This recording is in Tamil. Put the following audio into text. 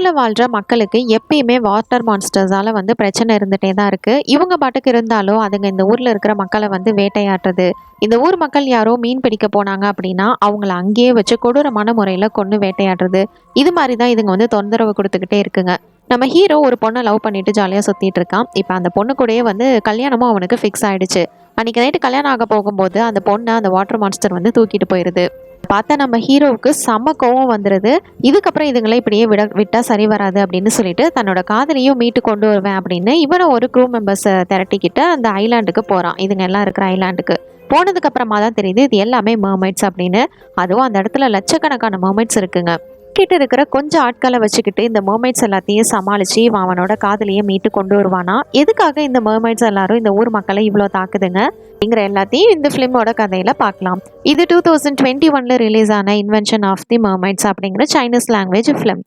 ஊர்ல வாழ்ற மக்களுக்கு எப்பயுமே வாட்டர் மான்ஸ்டர்ஸால வந்து பிரச்சனை இருந்துட்டே தான் இருக்கு. இவங்க பாட்டுக்கு இருந்தாலும் அதுங்க இந்த ஊர்ல இருக்கிற மக்களை வந்து வேட்டையாடுறது. இந்த ஊர் மக்கள் யாரோ மீன் பிடிக்க போனாங்க அப்படின்னா அவங்கள அங்கேயே வச்சு கொடூரமான முறையில கொன்னு வேட்டையாடுறது. இது மாதிரி தான் இதுங்க வந்து தொந்தரவு கொடுத்துக்கிட்டே இருக்குங்க. நம்ம ஹீரோ ஒரு பொண்ணை லவ் பண்ணிட்டு ஜாலியா சுத்திட்டு இருக்கான். இப்ப அந்த பொண்ணு கூடயே வந்து கல்யாணமும் அவனுக்கு ஃபிக்ஸ் ஆயிடுச்சு. அன்னைக்கு நைட்டு கல்யாணம் ஆக போகும்போது அந்த பொண்ணை அந்த வாட்டர் மான்ஸ்டர் வந்து தூக்கிட்டு போயிருது. பார்த்தா நம்ம ஹீரோவுக்கு செம்ம கோவம் வந்துருது. இதுக்கப்புறம் இதுங்களை இப்படியே விட்டா சரி வராது அப்படின்னு சொல்லிட்டு தன்னோட காதலியும் மீட்டு கொண்டு வருவேன் அப்படின்னு இவனை ஒரு க்ரூ மெம்பர்ஸை திரட்டிக்கிட்டு அந்த ஐலாண்டுக்கு போறான். இதுங்க எல்லாம் இருக்கிற ஐலாண்டுக்கு போனதுக்கு அப்புறமா தான் தெரியுது இது எல்லாமே மர்மைட்ஸ் அப்படின்னு. அதுவும் அந்த இடத்துல லட்சக்கணக்கான மர்மைட்ஸ் இருக்குங்க. கிட்ட இருக்கிற கொஞ்சம் ஆட்களை வச்சுக்கிட்டு இந்த மர்மைட்ஸ் எல்லாத்தையும் சமாளிச்சு இவன் அவனோட காதலியை மீட்டு கொண்டு வருவானா. எதுக்காக இந்த மர்மைட்ஸ் எல்லாரும் இந்த ஊர் மக்களை இவ்வளோ தாக்குதுங்க அப்படிங்கிற எல்லாத்தையும் இந்த ஃபிலிமோட கதையில பார்க்கலாம். இது 2021ல ரிலீஸ் ஆன இன்வென்ஷன் ஆஃப் தி மர்மைட்ஸ் அப்படிங்கிற சைனீஸ் லாங்குவேஜ் ஃபிலிம்.